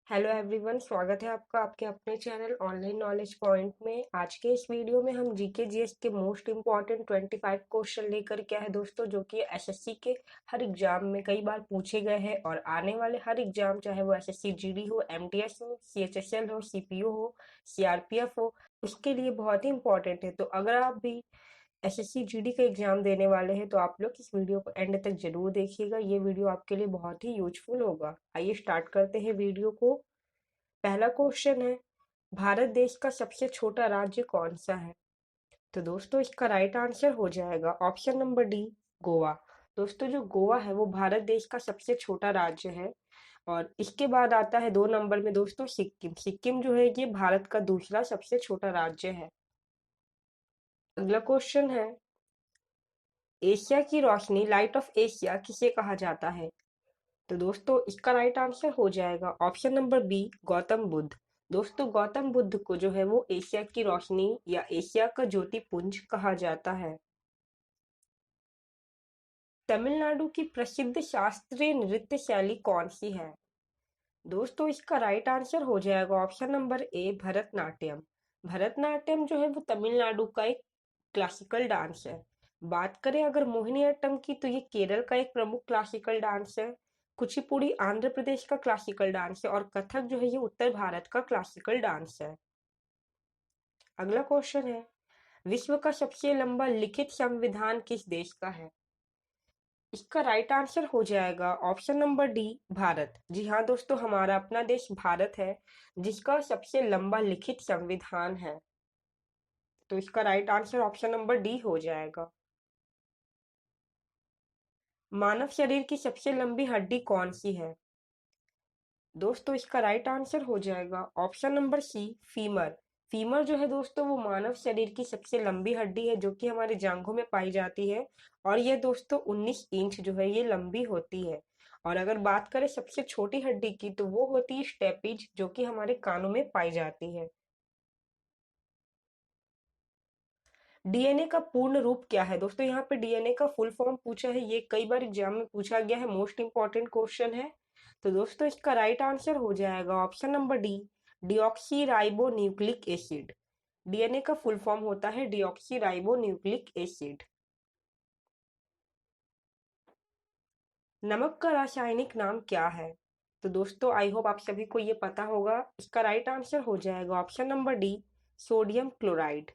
Hello everyone, स्वागत है आपका आपके अपने चैनल ऑनलाइन नॉलेज पॉइंट में। आज के इस वीडियो में हम जीके जीएस के मोस्ट इम्पॉर्टेंट 25 क्वेश्चन लेकर के आए दोस्तों, जो कि एसएससी के हर एग्जाम में कई बार पूछे गए हैं और आने वाले हर एग्जाम, चाहे वो एसएससी जीडी हो, एमटीएस हो, सीएचएसएल हो, सीपीओ हो, सीआरपीएफ हो, उसके लिए बहुत ही इंपॉर्टेंट है। तो अगर आप भी एसएससी जीडी का एग्जाम देने वाले हैं तो आप लोग इस वीडियो को एंड तक जरूर देखिएगा। ये वीडियो आपके लिए बहुत ही यूजफुल होगा। आइए स्टार्ट करते हैं वीडियो को। पहला क्वेश्चन है, भारत देश का सबसे छोटा राज्य कौन सा है? तो दोस्तों इसका राइट आंसर हो जाएगा ऑप्शन नंबर डी, गोवा। दोस्तों जो गोवा है वो भारत देश का सबसे छोटा राज्य है। और इसके बाद आता है 2 नंबर में दोस्तों सिक्किम। सिक्किम जो है ये भारत का दूसरा सबसे छोटा राज्य है। अगला क्वेश्चन है, एशिया की रोशनी, लाइट ऑफ एशिया किसे कहा जाता है? तो दोस्तों इसका राइट आंसर हो जाएगा option number B, Gautam Buddha. दोस्तों गौतम बुद्ध को जो है वो एशिया की रोशनी या एशिया का ज्योतिपुंज कहा जाता है। तमिलनाडु की प्रसिद्ध शास्त्रीय नृत्य शैली कौन सी है? दोस्तों इसका राइट आंसर हो जाएगा ऑप्शन नंबर ए, भरतनाट्यम। भरतनाट्यम जो है वो तमिलनाडु का एक क्लासिकल डांस है। बात करें अगर मोहिनीअट्टम की, तो ये केरल का एक प्रमुख क्लासिकल डांस है। कुचिपुड़ी आंध्र प्रदेश का क्लासिकल डांस है और कथक जो है ये उत्तर भारत का क्लासिकल डांस है। अगला क्वेश्चन है, विश्व का सबसे लंबा लिखित संविधान किस देश का है? इसका राइट आंसर हो जाएगा ऑप्शन नंबर डी, भारत। जी हाँ दोस्तों, हमारा अपना देश भारत है जिसका सबसे लंबा लिखित संविधान है। तो इसका right answer option number D हो जाएगा। मानव शरीर की सबसे लंबी हड्डी कौन सी है? दोस्तों इसका राइट आंसर हो जाएगा option number C, femur. Femur जो है दोस्तों वो मानव शरीर की सबसे लंबी हड्डी है, जो कि हमारे जांघों में पाई जाती है। और ये दोस्तों 19 इंच जो है ये लंबी होती है। और अगर बात करें सबसे छोटी हड्डी की, तो वो होती है स्टेपिज, जो कि हमारे कानों में पाई जाती है। डीएनए का पूर्ण रूप क्या है? दोस्तों यहाँ पे डीएनए का फुल फॉर्म पूछा है, ये कई बार एग्जाम में पूछा गया है, मोस्ट इंपॉर्टेंट क्वेश्चन है। तो दोस्तों इसका राइट आंसर हो जाएगा option number D, deoxy ribo nucleic acid. DNA का फुल फॉर्म होता है डिऑक्सी राइबो न्यूक्लिक एसिड। नमक का रासायनिक नाम क्या है? तो दोस्तों आई होप आप सभी को ये पता होगा। इसका राइट आंसर हो जाएगा option number D, sodium chloride.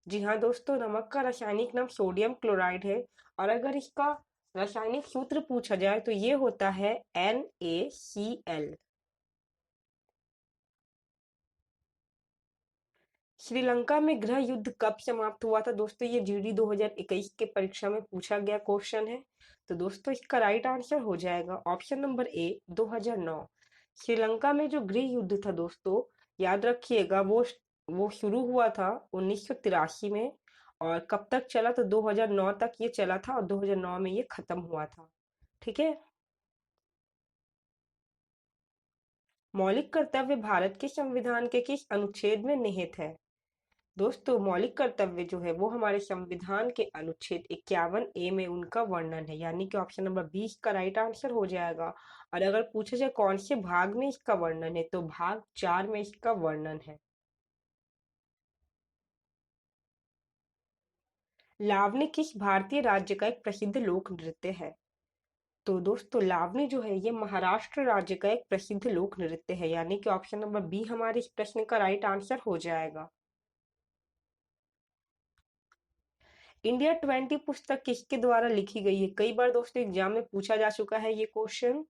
जी हाँ दोस्तों, नमक का रासायनिक नाम सोडियम क्लोराइड है। और अगर इसका रासायनिक सूत्र पूछा जाए तो ये होता है NaCl। श्रीलंका में गृह युद्ध कब समाप्त हुआ था? दोस्तों ये जीडी 2021 के परीक्षा में पूछा गया क्वेश्चन है। तो दोस्तों इसका राइट आंसर हो जाएगा ऑप्शन नंबर ए, 2009। श्रीलंका में जो गृह युद्ध था दोस्तों, याद रखिएगा, वो शुरू हुआ था 1983 में। और कब तक चला? तो 2009 तक ये चला था और 2009 में ये खत्म हुआ था। ठीक है। मौलिक कर्तव्य भारत के संविधान के किस अनुच्छेद में निहित है? दोस्तों मौलिक कर्तव्य जो है वो हमारे संविधान के अनुच्छेद 51A में उनका वर्णन है, यानी कि ऑप्शन नंबर 20 का राइट आंसर हो जाएगा। और अगर पूछा जाए कौन से भाग में इसका वर्णन है, तो भाग 4 में इसका वर्णन है। लावणी किस भारतीय राज्य का एक प्रसिद्ध लोक नृत्य है? तो दोस्तों लावणी जो है ये महाराष्ट्र राज्य का एक प्रसिद्ध लोक नृत्य है, यानी कि ऑप्शन नंबर बी हमारे इस प्रश्न का राइट आंसर हो जाएगा। इंडिया 20 पुस्तक किसके द्वारा लिखी गई है? कई बार दोस्तों एग्जाम में पूछा जा चुका है ये क्वेश्चन।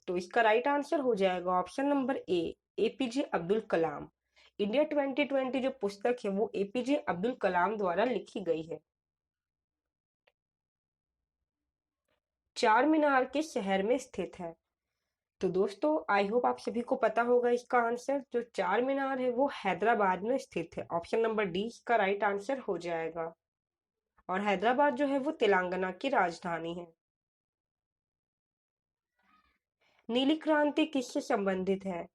तो इसका राइट आंसर हो जाएगा ऑप्शन नंबर ए, एपीजे अब्दुल कलाम। इंडिया 2020 जो पुस्तक है वो एपीजे अब्दुल कलाम द्वारा लिखी गई है। चार मीनार किस शहर में स्थित है? तो दोस्तों आई होप आप सभी को पता होगा इसका आंसर। जो चार मीनार है वो हैदराबाद में स्थित है। ऑप्शन नंबर डी इसका राइट आंसर हो जाएगा। और हैदराबाद जो है वो तेलंगाना की राजधानी है। नीली क्रांति किससे संबंधित है?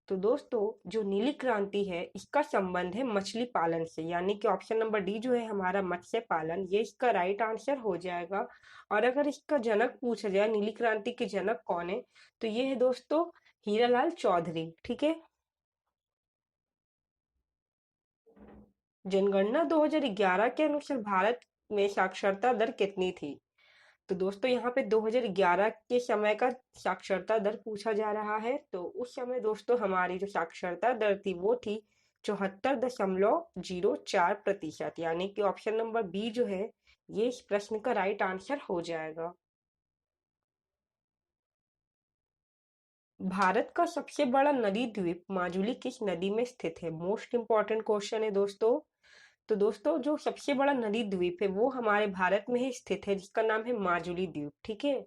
तो दोस्तों जो नीली क्रांति है इसका संबंध है मछली पालन से, यानी कि ऑप्शन नंबर डी जो है हमारा मत्स्य पालन, ये इसका राइट आंसर हो जाएगा। और अगर इसका जनक पूछा जाए, नीली क्रांति के जनक कौन है, तो ये है दोस्तों हीरालाल चौधरी। ठीक है। जनगणना 2011 के अनुसार भारत में साक्षरता दर कितनी थी? तो दोस्तों यहाँ पे 2011 के समय का साक्षरता दर पूछा जा रहा है। तो उस समय दोस्तों हमारी जो साक्षरता दर थी वो थी 74.04%, यानी कि ऑप्शन नंबर बी जो है ये इस प्रश्न का राइट आंसर हो जाएगा। भारत का सबसे बड़ा नदी द्वीप माजुली किस नदी में स्थित है? मोस्ट इंपॉर्टेंट क्वेश्चन है दोस्तों। तो दोस्तों जो सबसे बड़ा नदी द्वीप है वो हमारे भारत में ही स्थित है, जिसका नाम है माजुली द्वीप। ठीक है।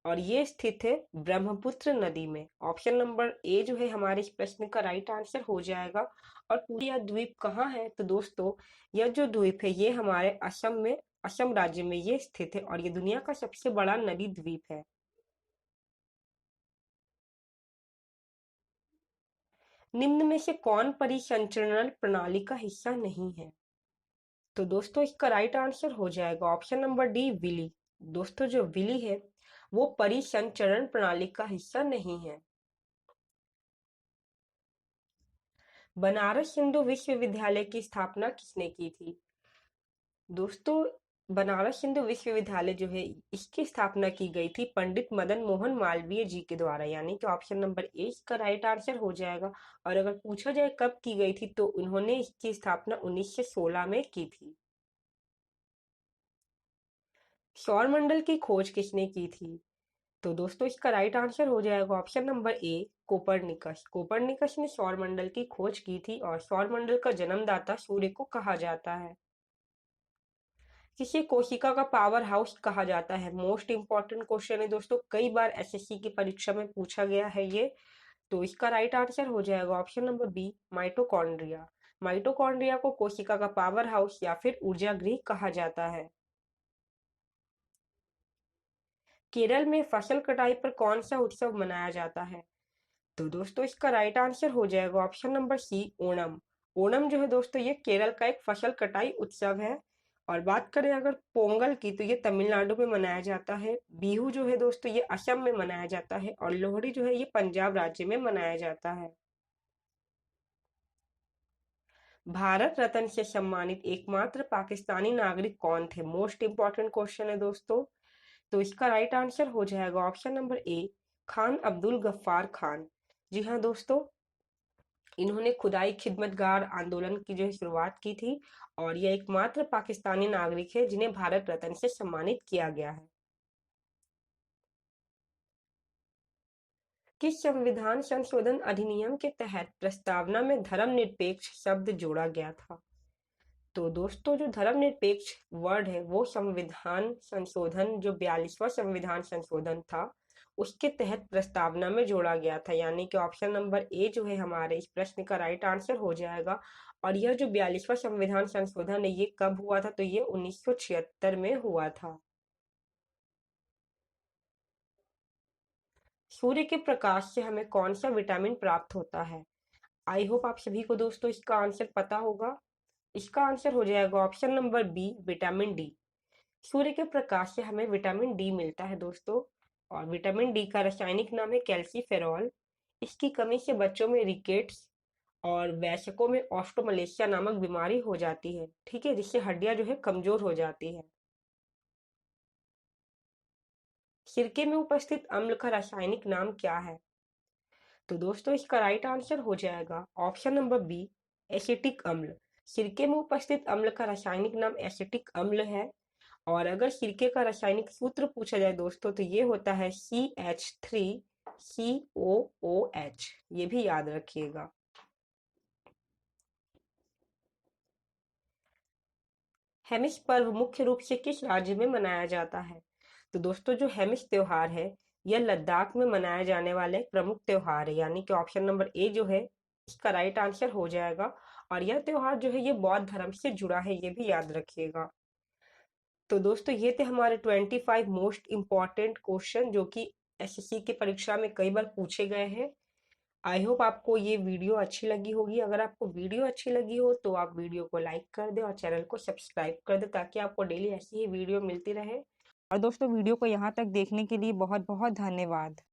और ये स्थित है ब्रह्मपुत्र नदी में। ऑप्शन नंबर ए जो है हमारे इस प्रश्न का राइट आंसर हो जाएगा। और पूरी यह द्वीप कहाँ है? तो दोस्तों यह जो द्वीप है ये हमारे असम में, असम राज्य में ये स्थित है और ये दुनिया का सबसे बड़ा नदी द्वीप है। निम्न में से कौन परिसंचरण प्रणाली का हिस्सा नहीं है? तो दोस्तों इसका राइट आंसर हो जाएगा ऑप्शन नंबर डी, विली। दोस्तों जो विली है वो परिसंचरण प्रणाली का हिस्सा नहीं है। बनारस हिंदू विश्वविद्यालय की स्थापना किसने की थी? दोस्तों बनारस हिंदू विश्वविद्यालय जो है इसकी स्थापना की गई थी पंडित मदन मोहन मालवीय जी के द्वारा, यानी कि ऑप्शन नंबर ए इसका राइट आंसर हो जाएगा। और अगर पूछा जाए कब की गई थी तो उन्होंने इसकी स्थापना 1916 में की थी। सौरमंडल की खोज किसने की थी? तो दोस्तों इसका राइट आंसर हो जाएगा ऑप्शन नंबर ए, कोपरनिकस। कोपरनिकस ने सौरमंडल की खोज की थी और सौरमंडल का जन्मदाता सूर्य को कहा जाता है। किसे कोशिका का पावर हाउस कहा जाता है? मोस्ट इंपॉर्टेंट क्वेश्चन है दोस्तों, कई बार एसएससी की परीक्षा में पूछा गया है ये। तो इसका राइट आंसर हो जाएगा option number B, mitochondria. Mitochondria को कोशिका का पावर हाउस या फिर ऊर्जा गृह कहा जाता है। केरल में फसल कटाई पर कौन सा उत्सव मनाया जाता है? तो दोस्तों इसका राइट आंसर हो जाएगा option number C, Onam. Onam जो है दोस्तों ये केरल का एक फसल कटाई उत्सव है। और बात करें अगर पोंगल की तो ये तमिलनाडु में मनाया जाता है। बिहू जो है दोस्तों ये असम में मनाया जाता है और लोहड़ी जो है ये पंजाब राज्य में मनाया जाता है। भारत रत्न से सम्मानित एकमात्र पाकिस्तानी नागरिक कौन थे? मोस्ट इंपॉर्टेंट क्वेश्चन है दोस्तों। तो इसका राइट आंसर हो जाएगा option number A, Khan Abdul Gaffar Khan. जी हाँ दोस्तों, इन्होंने खुदाई खिदमतगार आंदोलन की जो है शुरुआत की थी और यह एकमात्र पाकिस्तानी नागरिक है जिन्हें भारत रत्न से सम्मानित किया गया है। किस संविधान संशोधन अधिनियम के तहत प्रस्तावना में धर्मनिरपेक्ष शब्द जोड़ा गया था? तो दोस्तों जो धर्मनिरपेक्ष वर्ड है वो संविधान संशोधन, जो 42वां संविधान संशोधन था उसके तहत प्रस्तावना में जोड़ा गया था, यानी कि ऑप्शन नंबर ए जो है हमारे इस प्रश्न का राइट आंसर हो जाएगा। और यह जो 42वां संविधान संशोधन है ये कब हुआ था? तो ये 1976 में हुआ था। सूर्य के प्रकाश से हमें कौन सा विटामिन प्राप्त होता है? आई होप आप सभी को दोस्तों इसका आंसर पता होगा। इसका आंसर हो जाएगा option number B, vitamin D. सूर्य के प्रकाश से हमें विटामिन डी मिलता है दोस्तों। और विटामिन डी का रासायनिक नाम है कैल्सीफेरॉल। इसकी कमी से बच्चों में रिकेट्स और वयस्कों में ऑस्टोमलेशिया नामक बीमारी हो जाती है। ठीक है, जिससे हड्डियां जो है कमजोर हो जाती है। सिरके में उपस्थित अम्ल का रासायनिक नाम क्या है? तो दोस्तों इसका राइट आंसर हो जाएगा ऑप्शन नंबर बी, एसिटिक अम्ल। सिरके में उपस्थित अम्ल का रासायनिक नाम एसिटिक अम्ल है। और अगर सिरके का रासायनिक सूत्र पूछा जाए दोस्तों तो ये होता है CH3COOH। ये भी याद रखिएगा। हेमिस पर्व मुख्य रूप से किस राज्य में मनाया जाता है? तो दोस्तों जो हेमिस त्योहार है यह लद्दाख में मनाया जाने वाला एक प्रमुख त्योहार है, यानी कि ऑप्शन नंबर ए जो है इसका राइट आंसर हो जाएगा। और यह त्योहार जो है ये बौद्ध धर्म से जुड़ा है, ये भी याद रखिएगा। तो दोस्तों ये थे हमारे 25 मोस्ट इम्पॉर्टेंट क्वेश्चन जो कि एसएससी की परीक्षा में कई बार पूछे गए हैं। आई होप आपको ये वीडियो अच्छी लगी होगी। अगर आपको वीडियो अच्छी लगी हो तो आप वीडियो को लाइक कर दें और चैनल को सब्सक्राइब कर दें ताकि आपको डेली ऐसी ही वीडियो मिलती रहे। और दोस्तों वीडियो को यहाँ तक देखने के लिए बहुत बहुत धन्यवाद।